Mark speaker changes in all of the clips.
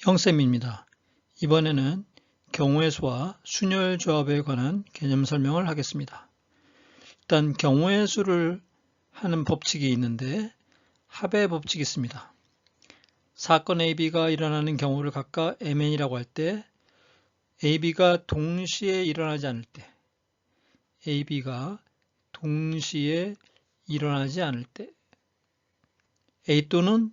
Speaker 1: 형쌤입니다. 이번에는 경우의 수와 순열 조합에 관한 개념 설명을 하겠습니다. 일단 경우의 수를 하는 법칙이 있는데 합의 법칙이 있습니다. 사건 AB가 일어나는 경우를 각각 MN이라고 할 때 AB가 동시에 일어나지 않을 때 AB가 동시에 일어나지 않을 때 A 또는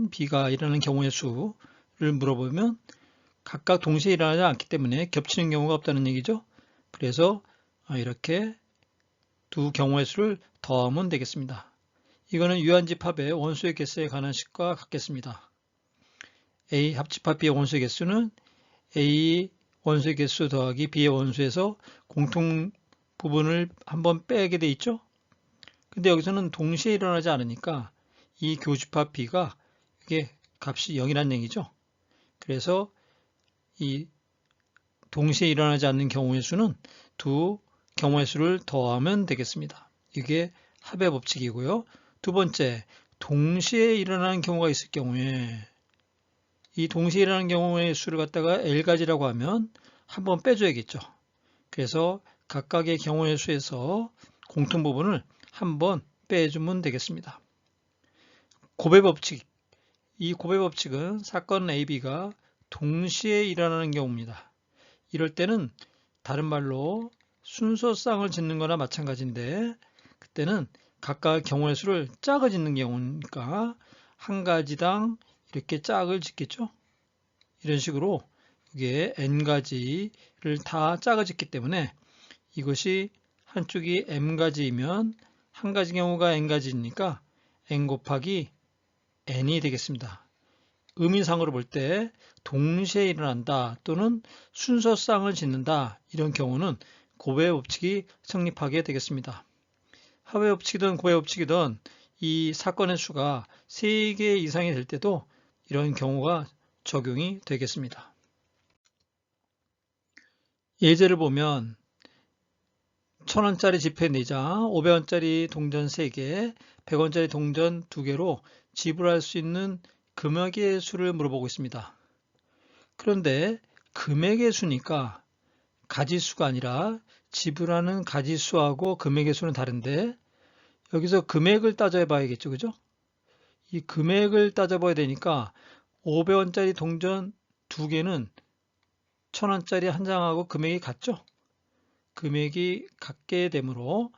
Speaker 1: B가 일어나는 경우의 수를 물어보면 각각 동시에 일어나지 않기 때문에 겹치는 경우가 없다는 얘기죠. 그래서 이렇게 두 경우의 수를 더하면 되겠습니다. 이거는 유한집합의 원소의 개수에 관한 식과 같겠습니다. A 합집합 B의 원소의 개수는 A 원소의 개수 더하기 B의 원소에서 공통 부분을 한번 빼게 돼 있죠. 근데 여기서는 동시에 일어나지 않으니까 이 교집합 B가 이게 값이 0이라는 얘기죠. 그래서 이 동시에 일어나지 않는 경우의 수는 두 경우의 수를 더하면 되겠습니다. 이게 합의 법칙이고요. 두 번째, 동시에 일어나는 경우가 있을 경우에 이 동시에 일어나는 경우의 수를 갖다가 L가지라고 하면 한번 빼줘야겠죠. 그래서 각각의 경우의 수에서 공통 부분을 한번 빼주면 되겠습니다. 고배 법칙. 이 고배 법칙은 사건 AB가 동시에 일어나는 경우입니다. 이럴 때는 다른 말로 순서쌍을 짓는 거나 마찬가지인데 그때는 각각 경우의 수를 짝을 짓는 경우니까 한 가지당 이렇게 짝을 짓겠죠. 이런 식으로 이게 n가지를 다 짝을 짓기 때문에 이것이 한쪽이 m가지이면 한 가지 경우가 n가지니까 n 곱하기 n이 되겠습니다. 의미상으로 볼 때 동시에 일어난다 또는 순서쌍을 짓는다 이런 경우는 고배 법칙이 성립하게 되겠습니다. 합의 법칙이든 고배 법칙이든 이 사건의 수가 3개 이상이 될 때도 이런 경우가 적용이 되겠습니다. 예제를 보면 1000원짜리 지폐 4장, 500원짜리 동전 3개, 100원짜리 동전 2개로 지불할 수 있는 금액의 수를 물어보고 있습니다. 그런데 금액의 수니까 가지수가 아니라 지불하는 가지수하고 금액의 수는 다른데 여기서 금액을 따져 봐야겠죠. 그죠? 이 금액을 따져봐야 되니까 500원짜리 동전 2개는 1000원짜리 한 장하고 금액이 같죠? 금액이 같게 되므로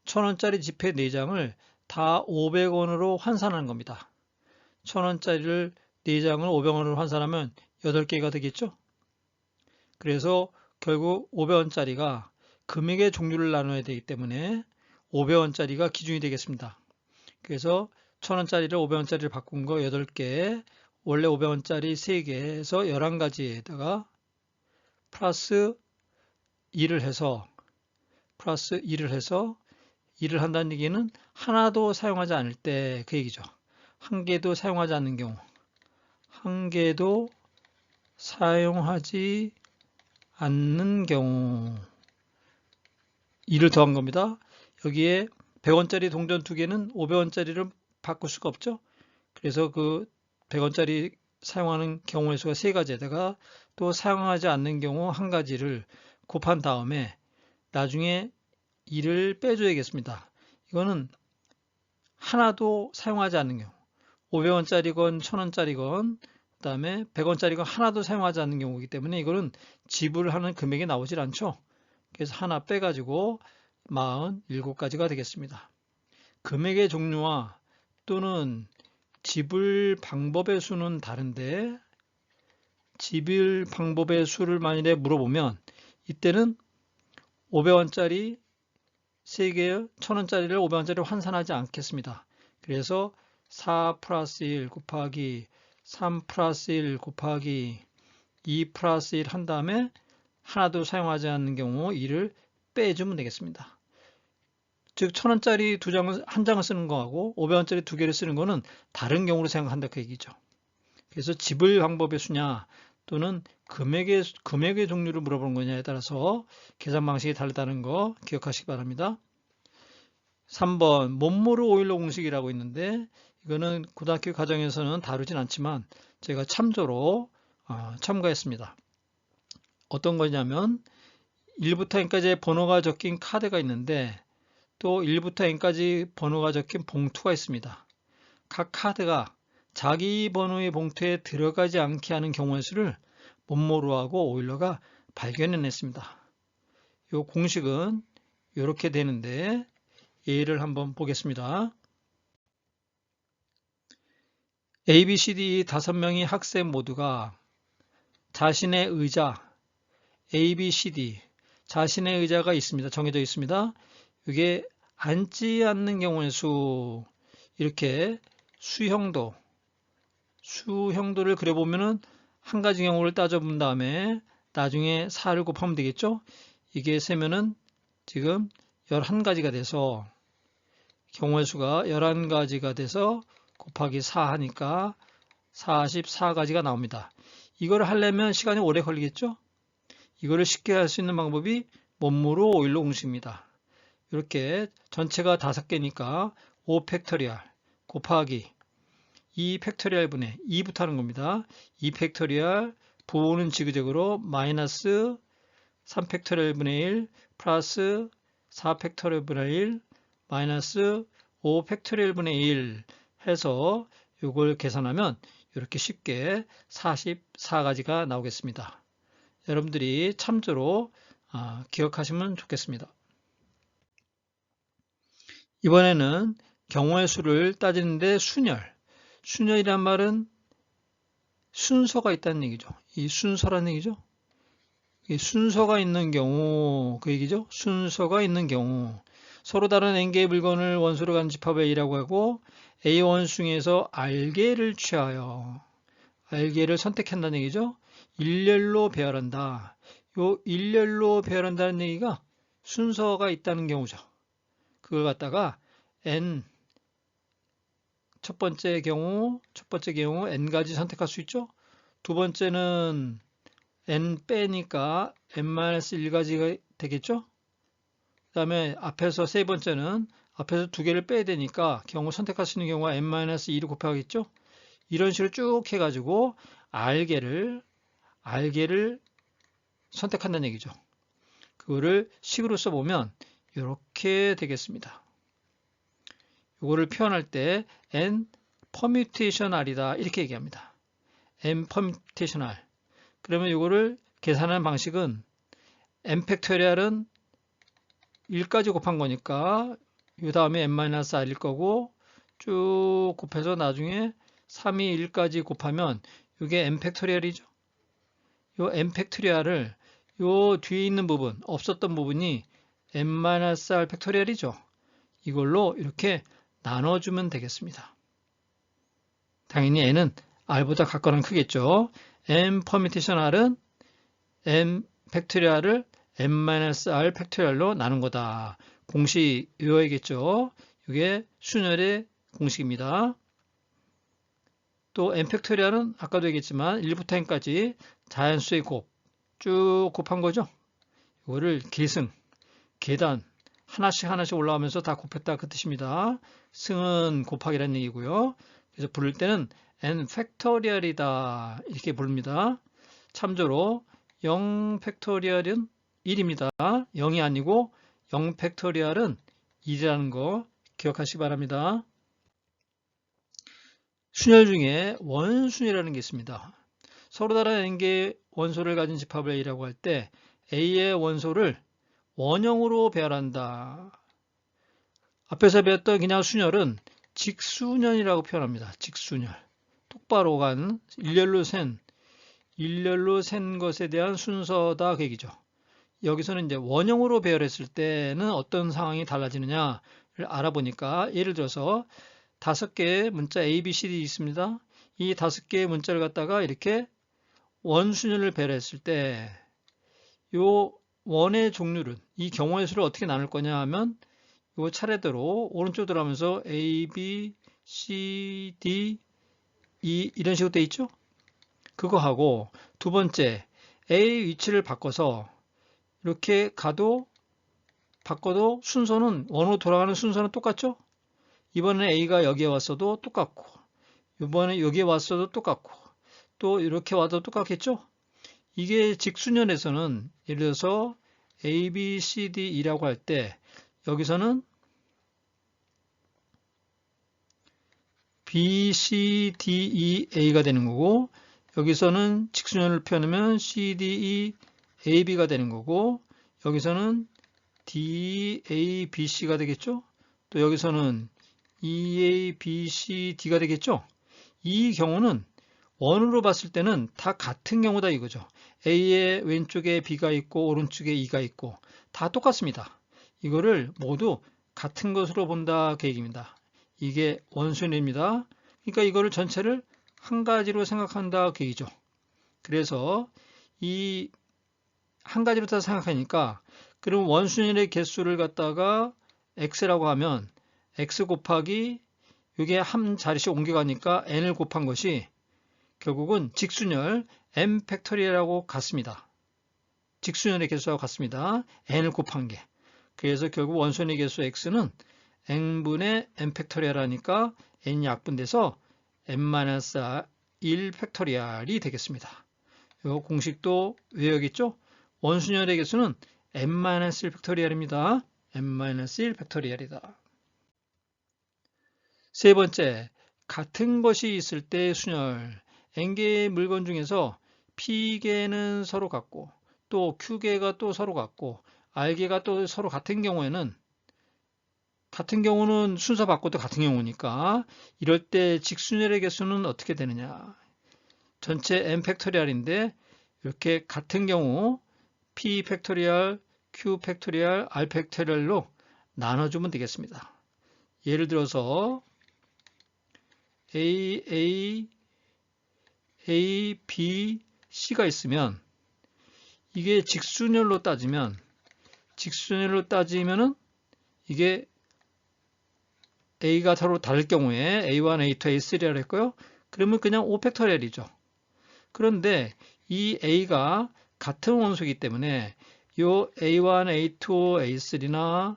Speaker 1: 1000원짜리 지폐 4장을 다 500원으로 환산하는 겁니다. 1000원짜리를 4장을 500원으로 환산하면 8개가 되겠죠? 그래서 결국 500원짜리가 금액의 종류를 나눠야 되기 때문에 500원짜리가 기준이 되겠습니다. 그래서 1000원짜리를 500원짜리를 바꾼 거 8개, 원래 500원짜리 3개에서 11가지에다가 플러스 2를 해서 일을 한다는 얘기는 하나도 사용하지 않을 때 그 얘기죠. 한 개도 사용하지 않는 경우, 한 개도 사용하지 않는 경우 2를 더한 겁니다. 여기에 100원짜리 동전 2개는 500원짜리를 바꿀 수가 없죠. 그래서 그 100원짜리 사용하는 경우의 수가 3가지에다가 또 사용하지 않는 경우 한 가지를 곱한 다음에 나중에 2를 빼줘야겠습니다. 이거는 하나도 사용하지 않는 경우 500원짜리건 1000원짜리건 그 다음에 100원짜리건 하나도 사용하지 않는 경우이기 때문에 이거는 지불하는 금액이 나오질 않죠. 그래서 하나 빼가지고 47가지가 되겠습니다. 금액의 종류와 또는 지불 방법의 수는 다른데 지불 방법의 수를 만일에 물어보면 이때는 500원짜리 3개 1000원짜리를 500원짜리로 환산하지 않겠습니다. 그래서 4 플러스 1 곱하기 3 플러스 1 곱하기 2 플러스 1 한 다음에 하나도 사용하지 않는 경우 2를 빼주면 되겠습니다. 즉 1000원짜리 한 장을 쓰는 거하고 500원짜리 2개를 쓰는 거는 다른 경우로 생각한다 그 얘기죠. 그래서 지불 방법의 수냐 또는 금액의 종류를 물어보는 거냐에 따라서 계산 방식이 다르다는 거 기억하시기 바랍니다. 3번 몸모르 오일러 공식이라고 있는데 이거는 고등학교 과정에서는 다루진 않지만 제가 참조로 첨가했습니다. 어떤 거냐면 1부터 n까지의 번호가 적힌 카드가 있는데 또 1부터 n까지 번호가 적힌 봉투가 있습니다. 각 카드가 자기 번호의 봉투에 들어가지 않게 하는 경우의 수를 몬모로하고 오일러가 발견해냈습니다. 이 공식은 이렇게 되는데 예를 한번 보겠습니다. A, B, C, D 5명의 학생 모두가 자신의 의자 A, B, C, D 자신의 의자가 있습니다. 정해져 있습니다. 이게 앉지 않는 경우의 수 이렇게 수형도를 그려보면은 한 가지 경우를 따져본 다음에 나중에 4를 곱하면 되겠죠? 이게 세면은 지금 11가지가 돼서 경우의 수가 11가지가 돼서 곱하기 4 하니까 44가지가 나옵니다. 이거를 하려면 시간이 오래 걸리겠죠? 이거를 쉽게 할 수 있는 방법이 몬모로 오일러 공식입니다. 이렇게 전체가 5개니까 5 팩토리얼 곱하기 2 팩토리얼 분의 2부터 하는 겁니다. 2 팩토리얼 부호는 지그재그로 마이너스 3 팩토리얼 분의 1 플러스 4 팩토리얼 분의 1 마이너스 5 팩토리얼 분의 1 해서 이걸 계산하면 이렇게 쉽게 44가지가 나오겠습니다. 여러분들이 참조로 기억하시면 좋겠습니다. 이번에는 경우의 수를 따지는데 순열이란 말은 순서가 있다는 얘기죠. 이 순서라는 얘기죠. 이 순서가 있는 경우 그 얘기죠. 순서가 있는 경우 서로 다른 n개의 물건을 원소로 가는 집합을 A라고 하고 A 원숭이에서 R개를 취하여 R개를 선택한다는 얘기죠. 일렬로 배열한다. 요 일렬로 배열한다는 얘기가 순서가 있다는 경우죠. 그걸 갖다가 n 첫 번째 경우 n가지 선택할 수 있죠. 두 번째는 n 빼니까 n-1가지가 되겠죠. 그 다음에 앞에서 세 번째는 앞에서 2개를 빼야 되니까 경우 선택할 수 있는 경우가 n-2를 곱하겠죠. 이런 식으로 쭉 해가지고 R개를 선택한다는 얘기죠. 그거를 식으로 써보면 이렇게 되겠습니다. 이거를 표현할 때 n permutation r이다 이렇게 얘기합니다. n permutation r. 그러면 이거를 계산하는 방식은 n 팩토리얼은 1까지 곱한 거니까 이 다음에 n-r일 거고 쭉 곱해서 나중에 3이 1까지 곱하면 이게 n 팩토리얼이죠. 이 n 팩토리얼을 요 뒤에 있는 부분, 없었던 부분이 n-r 팩토리얼이죠. 이걸로 이렇게 나눠주면 되겠습니다. 당연히 n은 r보다 같거나 크겠죠. n permutation r은 n 팩토리얼을 n-r 팩토리얼로 나눈 거다. 공식 외워야겠죠. 이게 순열의 공식입니다. 또 n 팩토리얼은 아까도 얘기했지만 1부터 n까지 자연수의 곱 쭉 곱한 거죠. 이거를 계단 하나씩 올라가면서 다 곱했다 그 뜻입니다. 승은 곱하기라는 얘기고요. 그래서 부를 때는 n 팩토리얼이다 이렇게 부릅니다. 참조로 0 팩토리얼은 1입니다. 0이 아니고 0 팩토리얼은 1이라는 거 기억하시기 바랍니다. 순열 중에 원순이라는 게 있습니다. 서로 다른 n개의 원소를 가진 집합을 A라고 할 때 A의 원소를 원형으로 배열한다. 앞에서 배웠던 그냥 순열은 직순열이라고 표현합니다. 직순열. 똑바로 간 일렬로 센 것에 대한 순서다 그 얘기죠. 여기서는 이제 원형으로 배열했을 때는 어떤 상황이 달라지느냐를 알아보니까 예를 들어서 5개의 문자 A, B, C, D 있습니다. 이 5개의 문자를 갖다가 이렇게 원순열을 배열했을 때 요 원의 종류를 이 경우의 수를 어떻게 나눌 거냐 하면 요 차례대로 오른쪽 들어가면서 A, B, C, D, E 이런 식으로 돼 있죠. 그거 하고 두 번째 A 위치를 바꿔서 이렇게 바꿔도 순서는 원으로 돌아가는 순서는 똑같죠. 이번에 a가 여기에 왔어도 똑같고, 이번에 여기에 왔어도 똑같고, 또 이렇게 와도 똑같겠죠? 이게 직수년에서는 예를 들어서 A, B, C, D, E라고 할 때 여기서는 B, C, D, E, A가 되는 거고 여기서는 직수년을 표현하면 C, D, E, A, B가 되는 거고 여기서는 D, A, B, C가 되겠죠? 또 여기서는 E, A, B, C, D가 되겠죠? 이 경우는 원으로 봤을 때는 다 같은 경우다 이거죠. A의 왼쪽에 B가 있고 오른쪽에 E가 있고 다 똑같습니다. 이거를 모두 같은 것으로 본다 그 얘기입니다. 이게 원순위입니다. 그러니까 이거를 전체를 한 가지로 생각한다 그 얘기죠. 그래서 이 한 가지로 다 생각하니까 그럼 원순위의 개수를 갖다가 x라고 하면 x 곱하기 이게 한 자리씩 옮겨가니까 n을 곱한 것이 결국은 직수열 n 팩토리얼하고 같습니다. 직수열의 개수하고 같습니다. n을 곱한 게. 그래서 결국 원순위 개수 x는 n분의 n 팩토리얼 하니까 n이 약분돼서 n-1 팩토리얼이 되겠습니다. 이 공식도 외워야겠죠? 원순열의 개수는 n-1 팩토리얼입니다. n-1 팩토리얼이다. 세 번째, 같은 것이 있을 때 순열. n개의 물건 중에서 p개는 서로 같고 또 q개가 또 서로 같고 r개가 또 서로 같은 경우는 순서 바꿔도 같은 경우니까 이럴 때 직순열의 개수는 어떻게 되느냐. 전체 n 팩토리얼인데 이렇게 같은 경우 p 팩토리얼, q 팩토리얼, r 팩토리얼로 나눠주면 되겠습니다. 예를 들어서 A, B, C가 있으면 이게 직순열로 따지면은 이게 A가 서로 다를 경우에 A1, A2, A3라고 했고요. 그러면 그냥 5팩토리얼이죠. 그런데 이 A가 같은 원소이기 때문에 이 A1, A2, A3나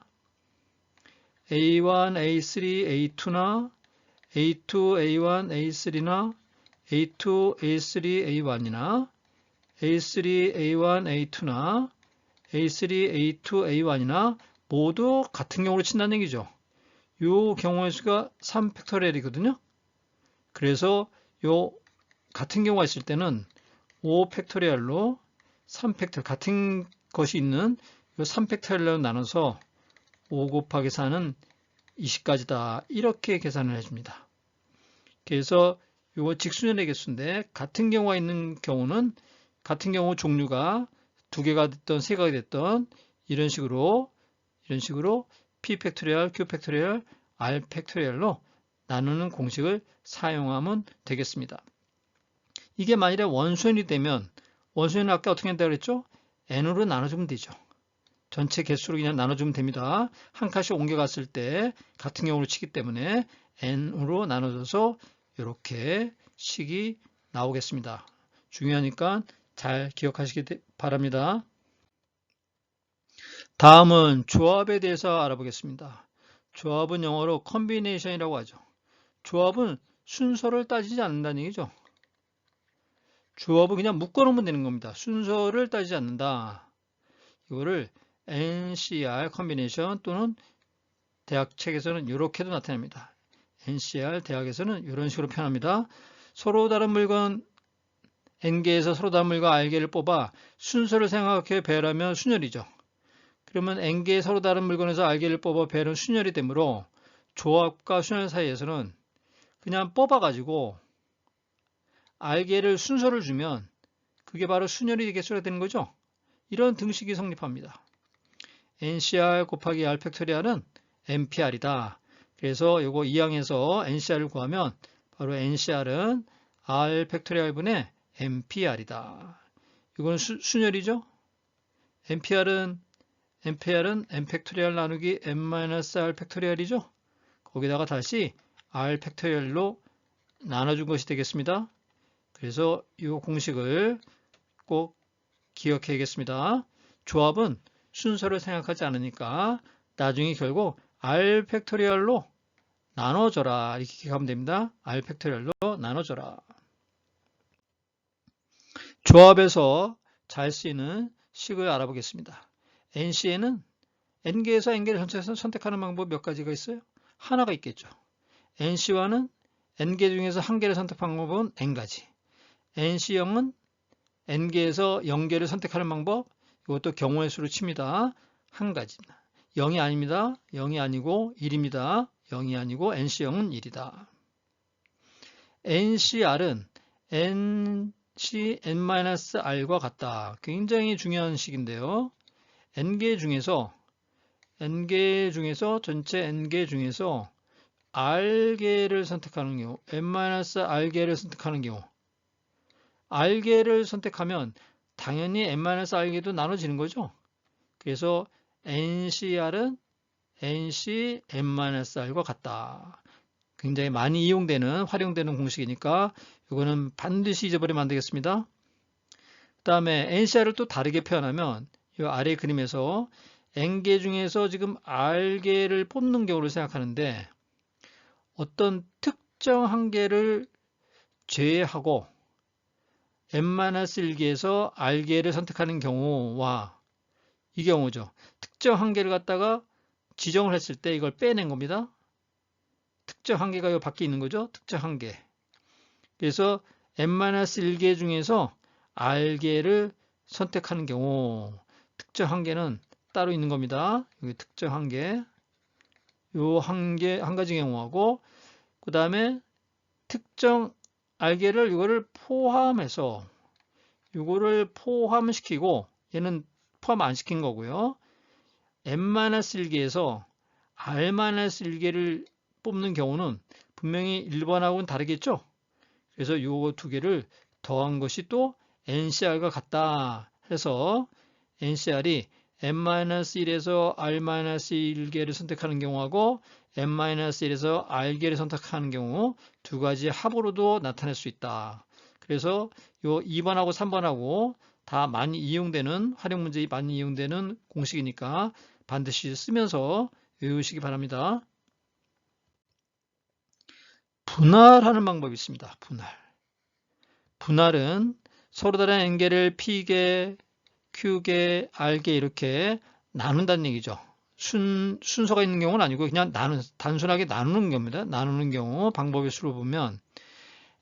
Speaker 1: A1, A3, A2나 A2, A1, A3나 A2, A3, A1이나 A3, A1, A2나 A3, A2, A1이나 모두 같은 경우로 친다는 얘기죠. 이 경우의 수가 3팩토리얼이거든요. 그래서 이 같은 경우가 있을 때는 5팩토리얼로 3팩토리얼 같은 것이 있는 이 3팩토리얼로 나눠서 5 곱하기 4는 20까지다. 이렇게 계산을 해줍니다. 그래서 이거 직수년의 개수인데 같은 경우가 있는 경우는 같은 경우 종류가 2개가 됐던 3개가 됐던 이런 식으로 p 팩토리얼, q 팩토리얼, r 팩토리얼로 나누는 공식을 사용하면 되겠습니다. 이게 만일에 원순이 되면 원순위는 아까 어떻게 한다고 그랬죠? n으로 나눠주면 되죠. 전체 개수로 그냥 나눠주면 됩니다. 한 칸씩 옮겨갔을 때 같은 경우로 치기 때문에 n으로 나눠져서 이렇게 식이 나오겠습니다. 중요하니까 잘 기억하시기 바랍니다. 다음은 조합에 대해서 알아보겠습니다. 조합은 영어로 combination이라고 하죠. 조합은 순서를 따지지 않는다는 얘기죠. 조합은 그냥 묶어놓으면 되는 겁니다. 순서를 따지지 않는다. 이거를 NCR combination 또는 대학 책에서는 이렇게도 나타납니다. NCR 대학에서는 이런 식으로 표현합니다. 서로 다른 물건 N개에서 서로 다른 물건 R개를 뽑아 순서를 생각해 배열하면 순열이죠. 그러면 N개의 서로 다른 물건에서 R개를 뽑아 배열은 순열이 되므로 조합과 순열 사이에서는 그냥 뽑아가지고 R개를 순서를 주면 그게 바로 순열이 개수가 되는 거죠. 이런 등식이 성립합니다. NCR 곱하기 R 팩토리얼은 NPR이다. 그래서 이거 2항에서 NCR을 구하면 바로 NCR은 R 팩토리얼분의 NPR이다. 이건 순열이죠. NPR은 N 팩토리얼 나누기 N-R 팩토리얼이죠. 거기다가 다시 R 팩토리얼로 나눠준 것이 되겠습니다. 그래서 이 공식을 꼭 기억해야겠습니다. 조합은 순서를 생각하지 않으니까 나중에 결국 R 팩토리얼로 나눠줘라. 이렇게 가면 됩니다. R 팩토리얼로 나눠줘라. 조합에서 잘 쓰이는 식을 알아보겠습니다. NC에는 N개에서 N개를 전체에서 선택하는 방법 몇 가지가 있어요? 하나가 있겠죠. NC와는 N개 중에서 한 개를 선택하는 방법은 N가지. NC0은 N개에서 0개를 선택하는 방법, 이것도 경우의 수로 칩니다. 한 가지입니다. 0이 아닙니다. 0이 아니고 1입니다. 0이 아니고 NC0은 1이다. NCR은 NC N-R과 같다. 굉장히 중요한 식인데요. N개 중에서 전체 N개 중에서 R개를 선택하는 경우, N-R개를 선택하는 경우, R개를 선택하면 당연히 N-R개도 나눠지는 거죠. 그래서 NCR은 NC N-R과 같다. 굉장히 많이 활용되는 공식이니까 이거는 반드시 잊어버리면 안 되겠습니다. 그 다음에 NCR을 또 다르게 표현하면 이 아래 그림에서 N개 중에서 지금 R개를 뽑는 경우를 생각하는데 어떤 특정 한 개를 제외하고 N-1개에서 R개를 선택하는 경우와 이 경우죠. 특정 한 개를 갖다가 지정을 했을 때 이걸 빼낸 겁니다. 특정 한 개가 이 밖에 있는 거죠. 특정 한 개. 그래서 N-1개 중에서 R개를 선택하는 경우 특정 한 개는 따로 있는 겁니다. 여기 특정 한 개. 요 한 가지 경우하고 그 다음에 특정 R개를 이거를 포함해서 이거를 포함시키고 얘는 포함 안 시킨 거고요. N-1개에서 R-1개를 뽑는 경우는 분명히 1번하고는 다르겠죠? 그래서 요 두 개를 더한 것이 또 NCR과 같다 해서 NCR이 N-1에서 R-1개를 선택하는 경우하고 N-1에서 R개를 선택하는 경우 두 가지 합으로도 나타낼 수 있다. 그래서 요 2번하고 3번하고 다 많이 이용되는 활용 문제에 많이 이용되는 공식이니까 반드시 쓰면서 외우시기 바랍니다. 분할하는 방법이 있습니다. 분할은 서로 다른 N개를 P개, Q개, R개 이렇게 나눈다는 얘기죠. 순서가 있는 경우는 아니고 그냥 단순하게 나누는 겁니다. 나누는 경우 방법의 수로 보면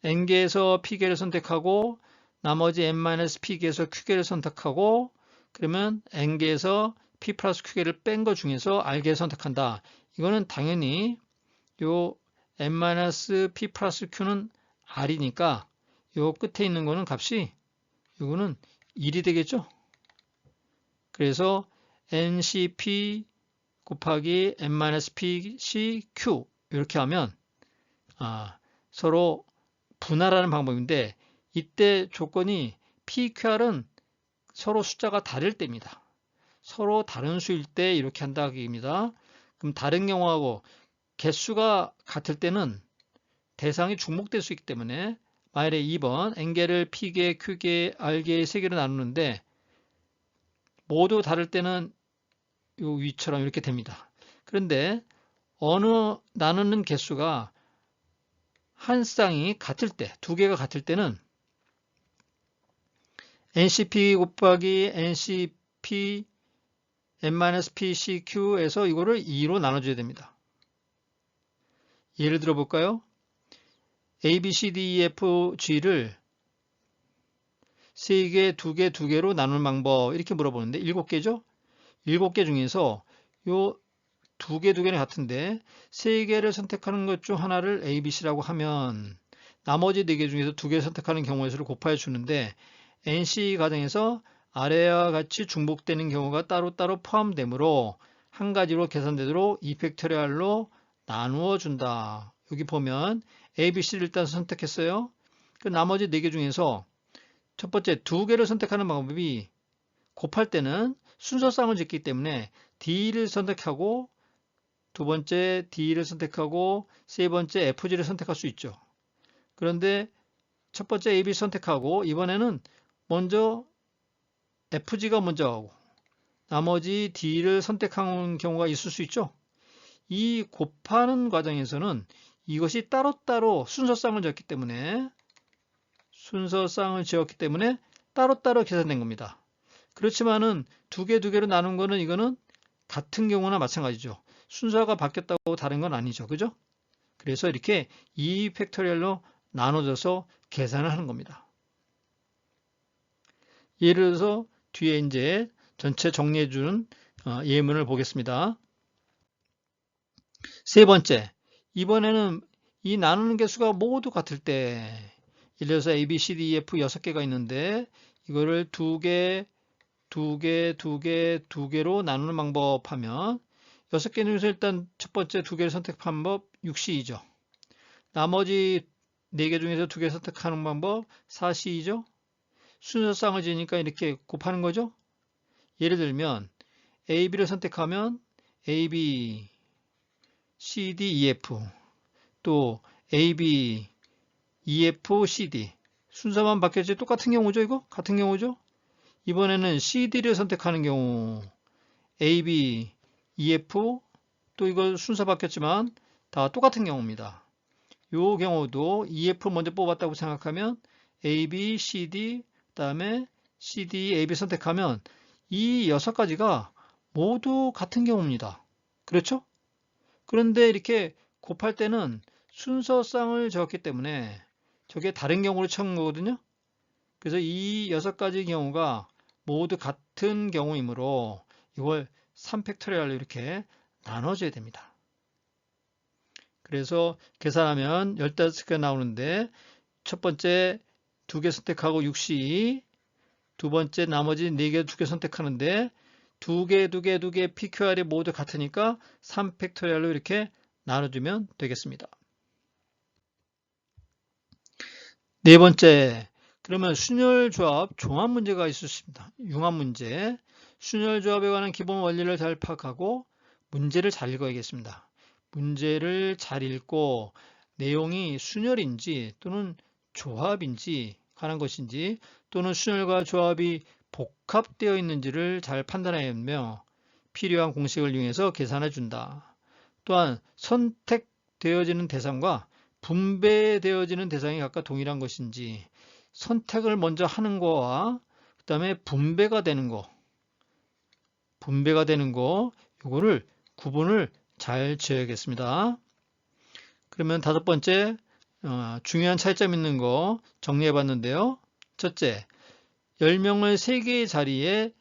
Speaker 1: N개에서 P개를 선택하고 나머지 N-P개에서 Q개를 선택하고 그러면 N개에서 P 플러스 Q개를 뺀 것 중에서 R개를 선택한다. 이거는 당연히 요 N-P 플러스 Q는 R이니까 요 끝에 있는 거는 값이 이거는 1이 되겠죠. 그래서 NCP 곱하기 N-PCQ 이렇게 하면 서로 분할하는 방법인데 이때 조건이 PQR은 서로 숫자가 다를 때입니다. 서로 다른 수일 때 이렇게 한다는 얘기입니다. 그럼 다른 경우하고 개수가 같을 때는 대상이 중복될 수 있기 때문에 만일에 2번 N개를 P개, Q개, R개 3개로 나누는데 모두 다를 때는 요 위처럼 이렇게 됩니다. 그런데 어느 나누는 개수가 한 쌍이 같을 때, 두 개가 같을 때는 NCP 곱하기 NCP N-PCQ에서 이거를 2로 나눠줘야 됩니다. 예를 들어 볼까요? A, B, C, D, E, F, G를 3개, 2개, 2개로 나누는 방법 이렇게 물어보는데 7개죠? 7개 중에서 요 2개, 2개는 같은데 3개를 선택하는 것 중 하나를 A, B, C라고 하면 나머지 4개 중에서 2개 선택하는 경우의 수를 곱하여 주는데 NC 과정에서 아래와 같이 중복되는 경우가 따로따로 포함되므로 한 가지로 계산되도록 이펙토리얼로 나누어 준다. 여기 보면 A, B, C를 일단 선택했어요. 그 나머지 4개 중에서 첫 번째 2개를 선택하는 방법이 곱할 때는 순서쌍을 짓기 때문에 D를 선택하고 두 번째 D를 선택하고 세 번째 FG를 선택할 수 있죠. 그런데 첫 번째 AB 선택하고 이번에는 먼저 FG가 먼저 하고 나머지 D를 선택하는 경우가 있을 수 있죠. 이 곱하는 과정에서는 이것이 따로따로 순서쌍을 지었기 때문에 따로따로 계산된 겁니다. 그렇지만은 두 개로 나눈 거는 이거는 같은 경우나 마찬가지죠. 순서가 바뀌었다고 다른 건 아니죠. 그죠? 그래서 이렇게 2팩토리얼로 나눠져서 계산을 하는 겁니다. 예를 들어서 뒤에 이제 전체 정리해 주는 예문을 보겠습니다. 세 번째, 이번에는 이 나누는 개수가 모두 같을 때, 예를 들어서 A, B, C, D, E, F 6개가 있는데 이거를 두 개로 나누는 방법 하면 6개 중에서 일단 첫 번째 두 개를 선택한 방법 6C이죠. 나머지 4개 중에서 두 개 선택하는 방법 4C이죠. 순서쌍을 지으니까 이렇게 곱하는 거죠. 예를 들면 A, B를 선택하면 A, B, C, D, E, F 또 A, B, E, F, C, D 순서만 바뀌었지 똑같은 경우죠. 이거 같은 경우죠. 이번에는 C, D를 선택하는 경우 A, B, E, F 또 이거 순서 바뀌었지만 다 똑같은 경우입니다. 이 경우도 E, F 먼저 뽑았다고 생각하면 A, B, C, D 그 다음에 C, D, A, B 선택하면 이 6가지가 모두 같은 경우입니다. 그렇죠? 그런데 이렇게 곱할 때는 순서쌍을 적었기 때문에 저게 다른 경우로 친 거거든요. 그래서 이 6가지 경우가 모두 같은 경우이므로 이걸 3팩토리얼로 이렇게 나눠줘야 됩니다. 그래서 계산하면 15개가 나오는데 첫 번째 2개 선택하고 6C, 두 번째 나머지 4개 2개 선택하는데 2개 PQR이 모두 같으니까 3팩토리얼로 이렇게 나눠주면 되겠습니다. 네 번째, 그러면 순열조합 종합 문제가 있었습니다. 융합 문제. 순열조합에 관한 기본 원리를 잘 파악하고 문제를 잘 읽어야겠습니다. 문제를 잘 읽고 내용이 순열인지 또는 조합인지 관한 것인지 또는 순열과 조합이 복합되어 있는지를 잘 판단하며 필요한 공식을 이용해서 계산해 준다. 또한 선택되어지는 대상과 분배되어지는 대상이 각각 동일한 것인지 선택을 먼저 하는 거와 그 다음에 분배가 되는 거 이거를 구분을 잘 지어야겠습니다. 그러면 5번째 중요한 차이점 있는 거 정리해 봤는데요. 첫째, 10명을 3개의 자리에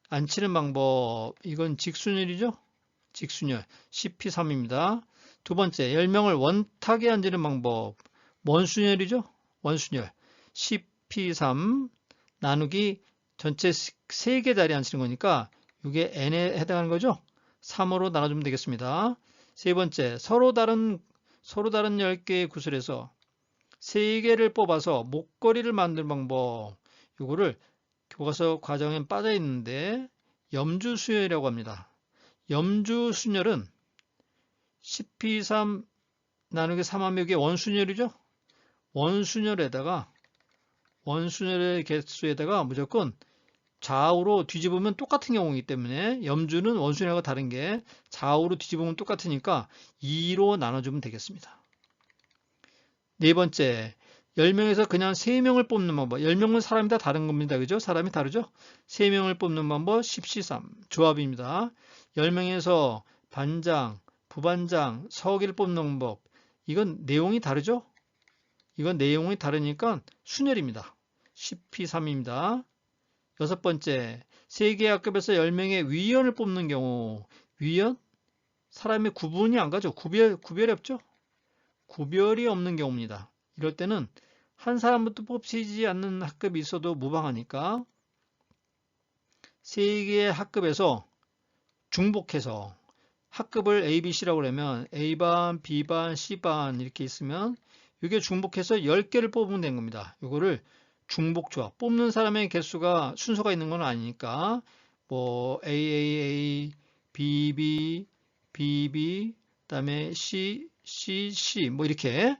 Speaker 1: 앉히는 방법, 이건 직순열이죠. 직순열, CP3입니다. 두 번째, 10명을 원탁에 앉히는 방법, 원순열이죠. 원순열, CP3 나누기 전체 3개 자리에 앉히는 거니까 이게 n에 해당하는 거죠. 3으로 나눠주면 되겠습니다. 세 번째, 서로 다른 10개의 구슬에서 3개를 뽑아서 목걸이를 만드는 방법, 이거를 교과서 과정에 빠져 있는데 염주순열이라고 합니다. 염주순열은 CP3 나누기 3하면 이게 원순열이죠. 원순열의 개수에다가 무조건 좌우로 뒤집으면 똑같은 경우이기 때문에 염주는 원순열과 다른 게 좌우로 뒤집으면 똑같으니까 2로 나눠주면 되겠습니다. 네 번째, 10명에서 그냥 3명을 뽑는 방법. 10명은 사람이 다 다른 겁니다. 그죠? 사람이 다르죠? 3명을 뽑는 방법 10C3 조합입니다. 10명에서 반장, 부반장, 서기를 뽑는 방법. 이건 내용이 다르죠? 이건 내용이 다르니까 순열입니다. 10P3입니다. 6번째, 3개 학급에서 10명의 위원을 뽑는 경우 위원? 사람의 구분이 안 가죠. 구별이 없죠. 구별이 없는 경우입니다. 이럴 때는 한 사람부터 뽑히지 않는 학급이 있어도 무방하니까 3개의 학급에서 중복해서 학급을 A, B, C라고 그러면 A반, B반, C반 이렇게 있으면 이게 중복해서 10개를 뽑으면 되는 겁니다. 이거를 중복조합. 뽑는 사람의 개수가 순서가 있는 건 아니니까 뭐 AAA, BB, BB, 그다음에 C, 뭐 이렇게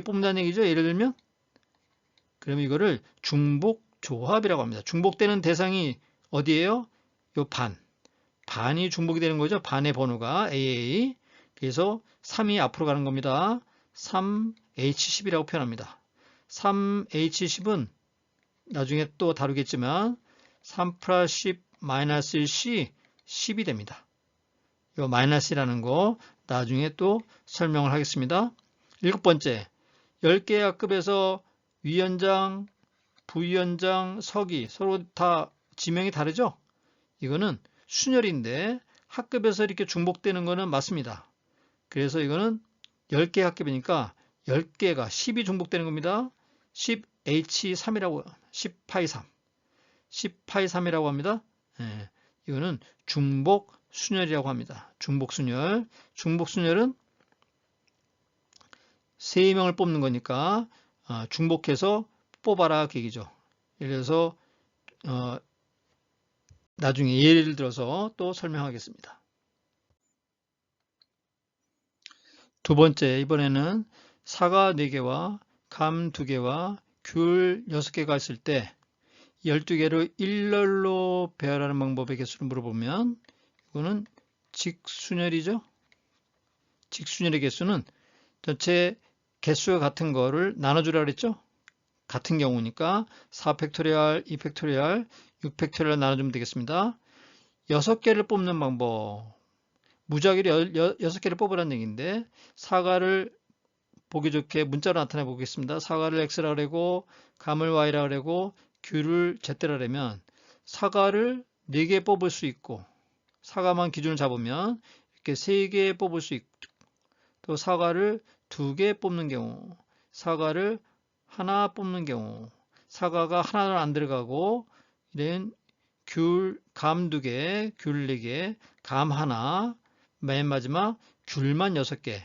Speaker 1: 뽑는다는 얘기죠. 예를 들면 그러면 이거를 중복조합이라고 합니다. 중복되는 대상이 어디예요? 요 반이 중복이 되는 거죠. 반의 번호가 AA. 그래서 3이 앞으로 가는 겁니다. 3H10이라고 표현합니다. 3H10은 나중에 또 다루겠지만 3 플러스 10 마이너스 1C 10이 됩니다. 이 마이너스라는 거 나중에 또 설명을 하겠습니다. 7번째, 10개의 학급에서 위원장, 부위원장, 서기 서로 다 지명이 다르죠? 이거는 순열인데 학급에서 이렇게 중복되는 거는 맞습니다. 그래서 이거는 10개 학급이니까 10개가 10이 중복되는 겁니다. 10H3이라고 10파이 3. 10파이 3이라고 합니다. 예, 이거는 중복 순열이라고 합니다. 중복 순열. 중복 순열은 3명을 뽑는 거니까 중복해서 뽑아라 그 얘기죠. 예를 들어서 나중에 예를 들어서 또 설명하겠습니다. 두 번째, 이번에는 사과 4개와 감 2개와 귤 6개가 있을 때 12개를 일렬로 배열하는 방법의 개수를 물어보면 이거는 직순열이죠. 직순열의 개수는 전체 개수가 같은 거를 나눠주라 그랬죠. 같은 경우니까 4팩토리얼, 2팩토리얼, 6팩토리얼 나눠주면 되겠습니다. 6개를 뽑는 방법. 무작위로 6개를 뽑으라는 얘기인데 사과를 보기 좋게 문자로 나타내 보겠습니다. 사과를 X라 그러고 감을 Y라 그러고 귤을 Z라 그러면 사과를 4개 뽑을 수 있고 사과만 기준을 잡으면 이렇게 3개 뽑을 수 있고 또 사과를 2개 뽑는 경우 사과를 하나 뽑는 경우 사과가 하나는 안 들어가고 이런 귤, 감 2개, 귤 4개, 감 하나, 맨 마지막 귤만 6개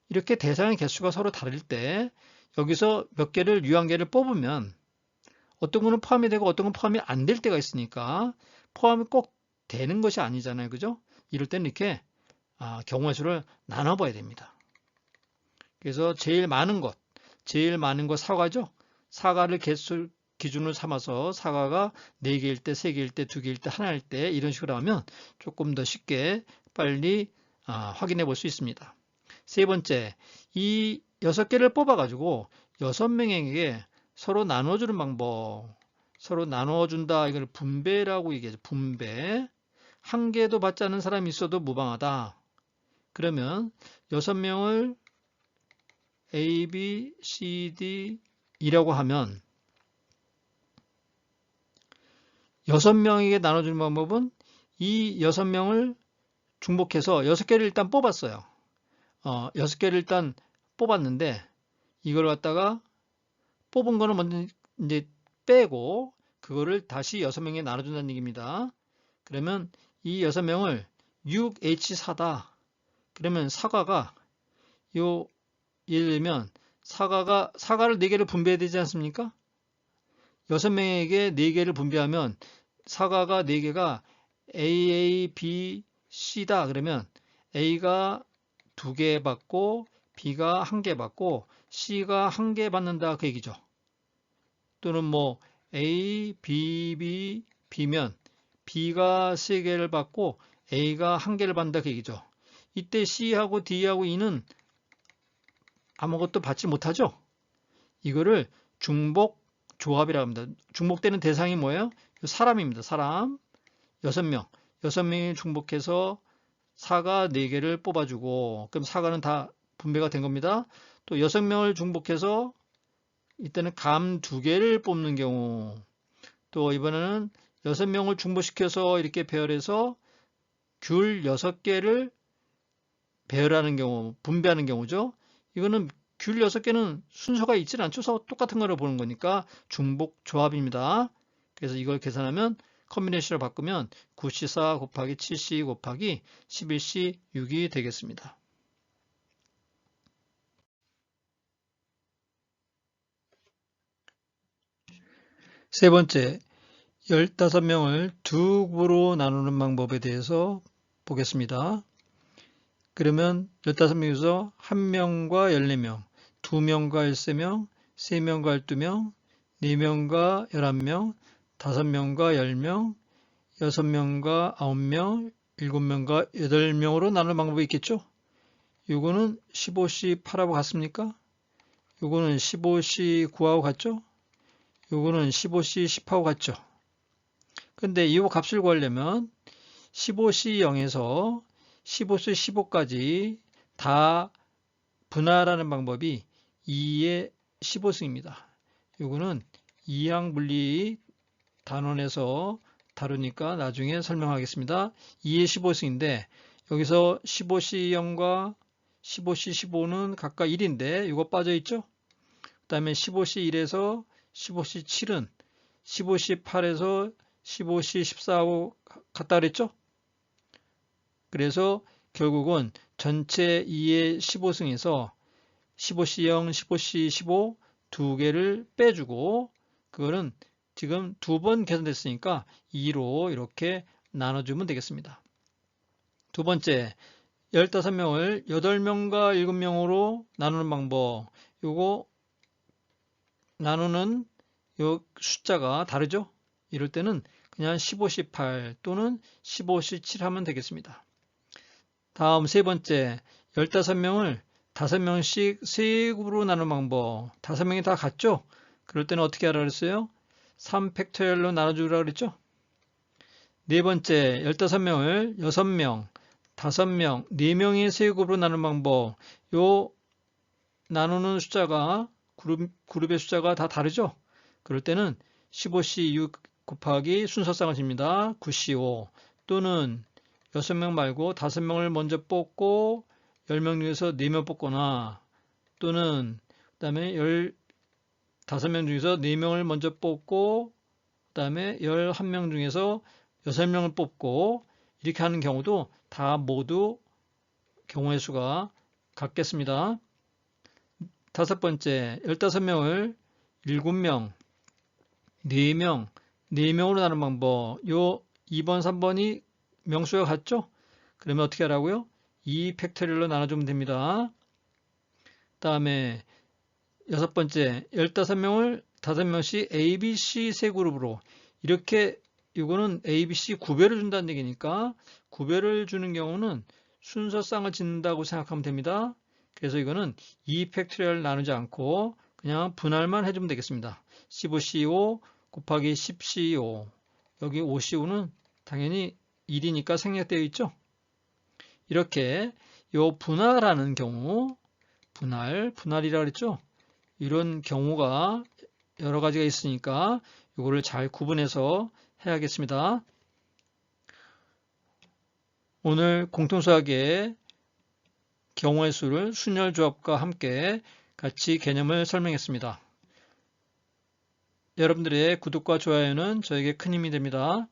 Speaker 1: 이렇게 대상의 개수가 서로 다를 때 여기서 몇 개를 유한계를 뽑으면 어떤 거는 포함이 되고 어떤 건 포함이 안 될 때가 있으니까 포함이 꼭 되는 것이 아니잖아요. 그죠? 이럴 때는 이렇게 경우의 수를 나눠 봐야 됩니다. 그래서 제일 많은 것 사과죠. 사과를 개수 기준으로 삼아서 사과가 4개일 때, 3개일 때, 2개일 때, 하나일 때 이런 식으로 하면 조금 더 쉽게 빨리 확인해 볼 수 있습니다. 세 번째, 이 6개를 뽑아가지고 6명에게 서로 나눠주는 방법. 서로 나눠준다. 이걸 분배라고 얘기하죠. 분배. 한 개도 받지 않는 사람이 있어도 무방하다. 그러면 6명을 A, B, C, D, E라고 하면 6명에게 나눠주는 방법은 이 6명을 중복해서 6개를 일단 뽑았어요. 6개를 일단 뽑았는데 이걸 갖다가 뽑은 거는 먼저 이제 빼고 그거를 다시 6명에 나눠준다는 얘기입니다. 그러면 이 6명을 6H4다. 그러면 사과가 예를 들면 사과를 4개를 분배해야 되지 않습니까? 6명에게 4개를 분배하면 사과가 4개가 A, B, C다. 그러면 A가 2개 받고 B가 1개 받고 C가 1개 받는다. 그 얘기죠. 또는 뭐 A, B, B, B면 B가 3개를 받고 A가 1개를 받는다. 그 얘기죠. 이때 C하고 D하고 E는 아무것도 받지 못하죠. 이거를 중복 조합이라고 합니다. 중복되는 대상이 뭐예요? 사람입니다. 사람 6명. 6명이 중복해서 사과 4개를 뽑아주고 그럼 사과는 다 분배가 된 겁니다. 또 6명을 중복해서 이때는 감 2개를 뽑는 경우 또 이번에는 6명을 중복시켜서 이렇게 배열해서 귤 6개를 배열하는 경우 분배하는 경우죠. 이거는 귤 6개는 순서가 있지는 않죠. 똑같은 거를 보는 거니까 중복 조합입니다. 그래서 이걸 계산하면 컨비네이션을 바꾸면 9C4 곱하기 7C 곱하기 11C 6이 되겠습니다. 세 번째, 15명을 두 grup으로 나누는 방법에 대해서 보겠습니다. 그러면 15명에서 1명과 14명, 2명과 13명, 3명과 12명, 4명과 11명, 5명과 10명, 6명과 9명, 7명과 8명으로 나누는 방법이 있겠죠? 요거는 15C8하고 같습니까? 요거는 15C9하고 같죠? 요거는 15C10하고 같죠? 근데 이 값을 구하려면 15C0에서 15C15까지 다 분할하는 방법이 2의 15승입니다. 요거는 이항분리 단원에서 다루니까 나중에 설명하겠습니다. 2의 15승인데 여기서 15C0과 15C15는 각각 1인데 이거 빠져있죠? 그 다음에 15C1에서 15C7은 15C8에서 15C14하고 같다 그랬죠? 그래서 결국은 전체 2의 15승에서 15C0, 15C15 두 개를 빼주고 그거는 지금 두 번 계산됐으니까 2로 이렇게 나눠주면 되겠습니다. 두 번째, 15명을 8명과 7명으로 나누는 방법. 요거 나누는 요 숫자가 다르죠? 이럴 때는 그냥 15C8 또는 15C7 하면 되겠습니다. 다음 세 번째, 15명을 5명씩 3그룹으로 나누는 방법. 5명이 다 같죠? 그럴 때는 어떻게 하라 그랬어요? 3팩토리얼로 나눠주라 그랬죠? 네 번째, 15명을 6명, 5명, 4명의 3그룹으로 나누는 방법. 요 나누는 숫자가 그룹의 숫자가 다 다르죠? 그럴 때는 15C6 곱하기 순서쌍을 집니다. 9C5 또는 6명 말고 5명을 먼저 뽑고 10명 중에서 4명 뽑거나 또는 그 다음에 15명 중에서 4명을 먼저 뽑고 그 다음에 11명 중에서 6명을 뽑고 이렇게 하는 경우도 다 모두 경우의 수가 같겠습니다. 다섯 번째, 15명을 7명, 4명, 4명으로 나누는 방법. 요 2번, 3번이 명수가 같죠? 그러면 어떻게 하라고요? 2팩토리얼로 나눠주면 됩니다. 다음에 여섯 번째, 15명을 5명씩 A, B, C 세 그룹으로 이렇게 이거는 A, B, C 구별을 준다는 얘기니까 구별을 주는 경우는 순서쌍을 짓는다고 생각하면 됩니다. 그래서 이거는 2팩토리얼 나누지 않고 그냥 분할만 해주면 되겠습니다. 15C5 곱하기 10C5 여기 5C5는 당연히 1이니까 생략되어 있죠. 이렇게 요 분할하는 경우 분할이라 그랬죠. 이런 경우가 여러 가지가 있으니까 이거를 잘 구분해서 해야겠습니다. 오늘 공통수학의 경우의 수를 순열조합과 함께 같이 개념을 설명했습니다. 여러분들의 구독과 좋아요는 저에게 큰 힘이 됩니다.